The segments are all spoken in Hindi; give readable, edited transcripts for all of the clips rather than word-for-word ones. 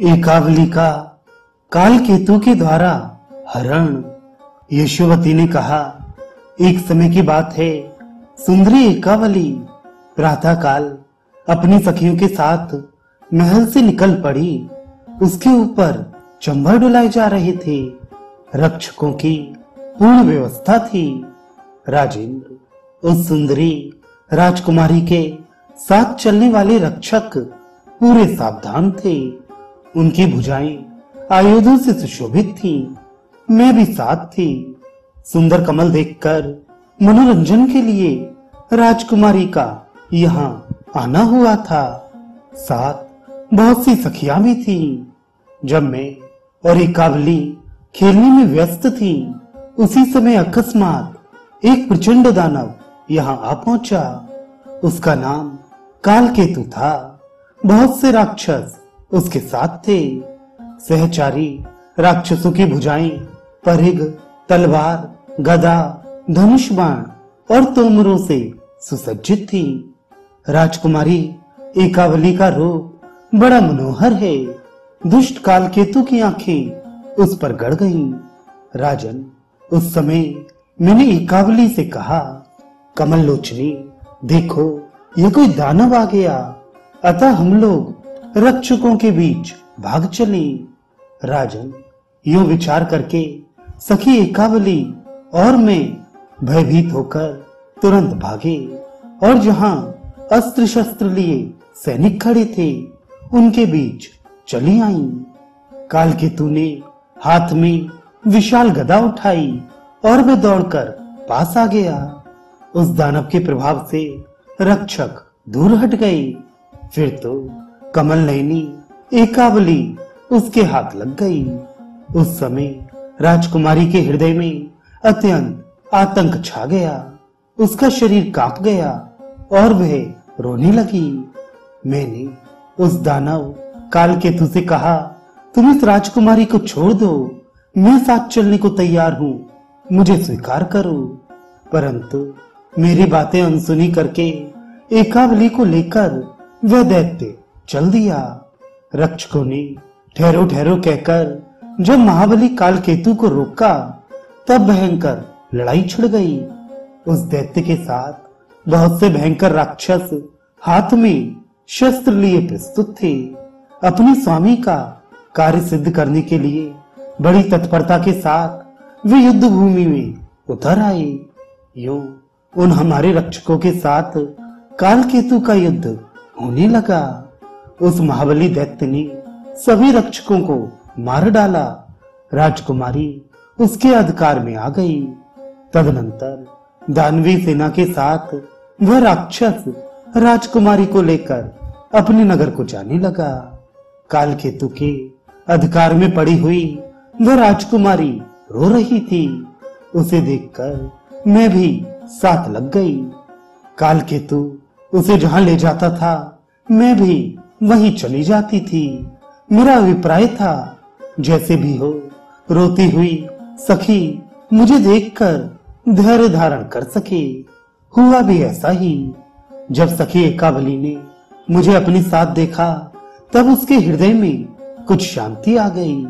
एकावली का काल केतु के द्वारा हरण। यशोवती ने कहा, एक समय की बात है, सुंदरी एकावली प्रातः काल अपनी सखियों के साथ महल से निकल पड़ी। उसके ऊपर चंबा डुलाए जा रहे थे। रक्षकों की पूर्ण व्यवस्था थी। राजेंद्र, उस सुंदरी राजकुमारी के साथ चलने वाले रक्षक पूरे सावधान थे। उनकी भुजाएं आयुधों से सुशोभित थी। मैं भी साथ थी। सुंदर कमल देखकर मनोरंजन के लिए राजकुमारी का यहाँ आना हुआ था। साथ बहुत सी सखियां भी थी। जब मैं और एकावली खेलने में व्यस्त थी, उसी समय अकस्मात एक प्रचंड दानव यहाँ आ पहुंचा। उसका नाम कालकेतु था। बहुत से राक्षस उसके साथ थे। सहचारी राक्षसों की भुजाएं परिघ, तलवार, गदा, धनुष बाण और तोमरों से सुसज्जित थी। राजकुमारी एकावली का रूप बड़ा मनोहर है। दुष्ट कालकेतु की आंखें उस पर गड़ गईं। राजन, उस समय मैंने एकावली से कहा, कमल लोचनी, देखो ये कोई दानव आ गया। अतः हम लोग रक्षकों के बीच भाग चले। राजन, यूं विचार करके सखी एकावली और मैं भयभीत होकर तुरंत भागे और जहां अस्त्र शस्त्र लिए सैनिक खड़े थे, उनके बीच चली आईं। कालकेतु ने हाथ में विशाल गदा उठाई और मैं दौड़कर पास आ गया। उस दानव के प्रभाव से रक्षक दूर हट गए। फिर तो कमल नयनी एकावली उसके हाथ लग गई। उस समय राजकुमारी के हृदय में अत्यंत आतंक छा गया। उसका शरीर कांप गया और वह रोने लगी। मैंने उस दानव कालकेतु से कहा, तुम इस राजकुमारी को छोड़ दो, मैं साथ चलने को तैयार हूं, मुझे स्वीकार करो। परंतु मेरी बातें अनसुनी करके एकावली को लेकर वह दैत्य चल दिया। रक्षकों ने ठहरो ठहरो कहकर जब महाबली कालकेतु को रोका, तब भयंकर लड़ाई छिड़ गई। उस दैत्य के साथ बहुत से भयंकर राक्षस हाथ में शस्त्र लिए प्रस्तुत थे। अपने स्वामी का कार्य सिद्ध करने के लिए बड़ी तत्परता के साथ वे युद्ध भूमि में उतर आए। यूं उन हमारे रक्षकों के साथ कालकेतु का युद्ध होने लगा। उस महाबली दैत्य ने सभी रक्षकों को मार डाला। राजकुमारी उसके अधिकार में आ गई। तदनंतर दानवी सेना के साथ वह राक्षस राजकुमारी को लेकर अपने नगर को जाने लगा। कालकेतु के अधिकार में पड़ी हुई वह राजकुमारी रो रही थी। उसे देखकर मैं भी साथ लग गई। कालकेतु उसे जहां ले जाता था, मैं भी वहीं चली जाती थी। मेरा अभिप्राय था, जैसे भी हो, रोती हुई सखी मुझे देखकर धैर्य धारण कर सके। हुआ भी ऐसा ही। जब सखी एकावली ने मुझे अपने साथ देखा, तब उसके हृदय में कुछ शांति आ गई।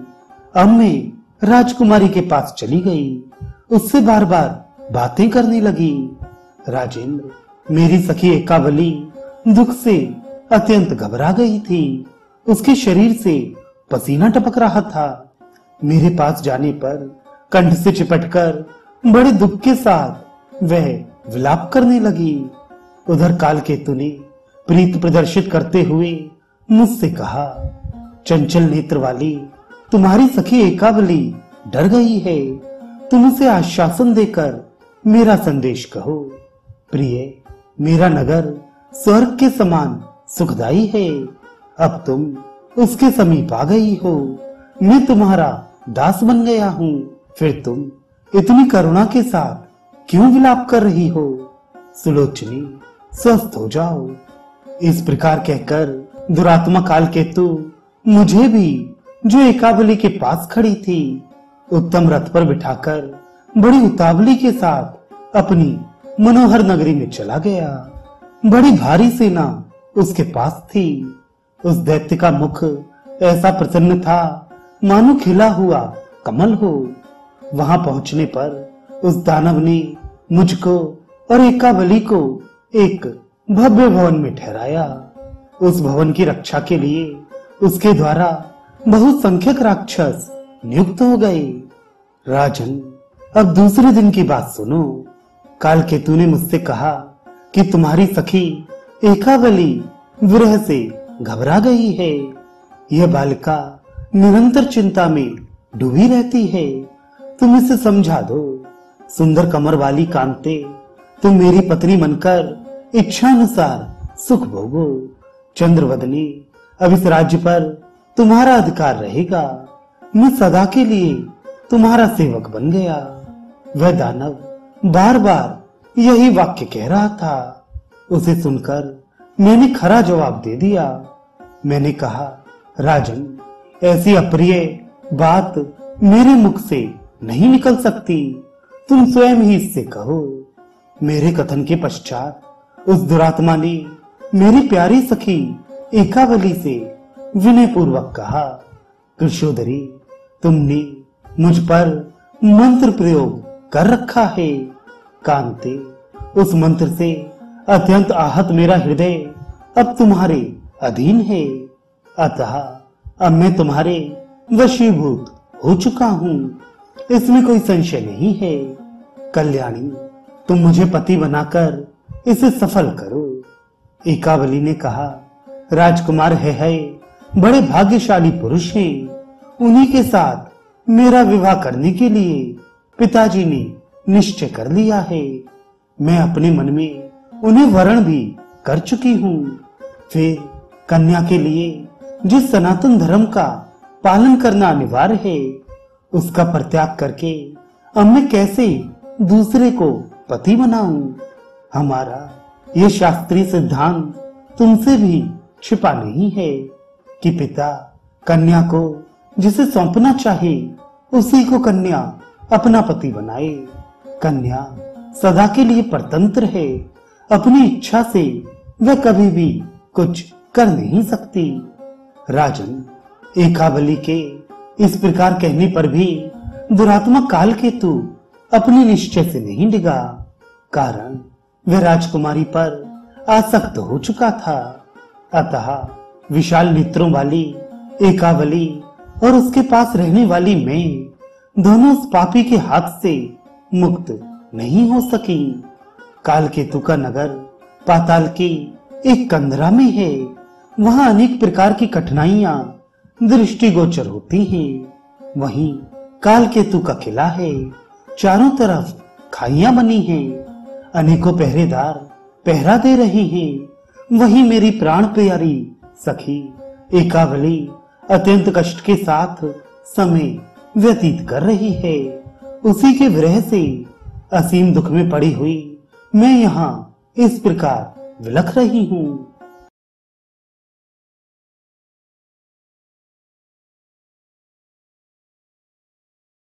अब मैं राजकुमारी के पास चली गई। उससे बार बार बातें करने लगी। राजेंद्र, मेरी सखी एकावली दुख से अत्यंत घबरा गई थी। उसके शरीर से पसीना टपक रहा था। मेरे पास जाने पर कंठ से चिपटकर बड़े दुख के साथ वह विलाप करने लगी। उधर कालकेतु ने प्रीत प्रदर्शित करते हुए मुझसे कहा, चंचल नेत्र वाली तुम्हारी सखी एकावली डर गई है। तुम उसे आश्वासन देकर मेरा संदेश कहो। प्रिय, मेरा नगर स्वर्ग के समान सुखदाई है। अब तुम उसके समीप आ गई हो। मैं तुम्हारा दास बन गया हूँ। फिर तुम इतनी करुणा के साथ क्यों विलाप कर रही हो? सुलोचनी, स्वस्थ हो जाओ। इस प्रकार कहकर दुरात्मा कालकेतु मुझे भी, जो एकावली के पास खड़ी थी, उत्तम रथ पर बिठाकर बड़ी उतावली के साथ अपनी मनोहर नगरी में चला गया। बड़ी भारी सेना उसके पास थी। उस दैत्य का मुख ऐसा प्रसन्न था मानो खिला हुआ कमल हो। वहां पहुंचने पर उस दानव ने मुझको और एकावली को एक भव्य भवन में ठहराया। उस भवन की रक्षा के लिए उसके द्वारा बहुत संख्यक राक्षस नियुक्त हो गए। राजन, अब दूसरे दिन की बात सुनो। कालकेतु ने मुझसे कहा कि तुम्हारी सखी एकावली विरह से घबरा गई है। यह बालिका निरंतर चिंता में डूबी रहती है, तुम इसे समझा दो। सुंदर कमर वाली कांते, तुम मेरी पत्नी बनकर इच्छानुसार सुख भोगो। चंद्रवदनी, अब इस राज्य पर तुम्हारा अधिकार रहेगा। मैं सदा के लिए तुम्हारा सेवक बन गया। वह दानव बार बार यही वाक्य कह रहा था। उसे सुनकर मैंने खरा जवाब दे दिया। मैंने कहा, राजन, ऐसी अप्रिय बात मेरे मुख से नहीं निकल सकती, तुम स्वयं ही इससे कहो। मेरे कथन के पश्चात उस दुरात्मा ने मेरी प्यारी सखी एकावली से विनय पूर्वक कहा, कृष्णोदरी, तुमने मुझ पर मंत्र प्रयोग कर रखा है। कांते, उस मंत्र से अत्यंत आहत मेरा हृदय अब तुम्हारे अधीन है। अतः अब मैं तुम्हारे वशीभूत हो चुका हूँ, इसमें कोई संशय नहीं है। कल्याणी, तुम मुझे पति बनाकर इसे सफल करो। एकावली ने कहा, राजकुमार है बड़े भाग्यशाली पुरुष हैं, उन्हीं के साथ मेरा विवाह करने के लिए पिताजी ने निश्चय कर लिया है। मैं अपने मन में उन्हें वरण भी कर चुकी हूँ। फिर कन्या के लिए जिस सनातन धर्म का पालन करना अनिवार्य है, उसका परित्याग करके अब मैं कैसे दूसरे को पति बनाऊं? हमारा ये शास्त्रीय सिद्धांत तुमसे भी छिपा नहीं है कि पिता कन्या को जिसे सौंपना चाहे उसी को कन्या अपना पति बनाए। कन्या सदा के लिए परतंत्र है, अपनी इच्छा से वह कभी भी कुछ कर नहीं सकती। राजन, एकावली के इस प्रकार कहने पर भी दुरात्मा कालकेतु अपने निश्चय से नहीं डिगा, कारण वह राजकुमारी पर आसक्त हो चुका था। अतः विशाल नेत्रों वाली एकावली और उसके पास रहने वाली मैं दोनों उस पापी के हाथ से मुक्त नहीं हो सकी। कालकेतु का नगर पाताल की एक कंदरा में है। वहां अनेक प्रकार की कठिनाइयां दृष्टिगोचर होती हैं। वहीं कालकेतु का किला है, चारों तरफ खाइयां बनी हैं, अनेकों पहरेदार पहरा दे रहे हैं। वहीं मेरी प्राण प्यारी सखी एकावली अत्यंत कष्ट के साथ समय व्यतीत कर रही है। उसी के विरह से असीम दुख में पड़ी हुई मैं यहाँ इस प्रकार विलख रही हूँ।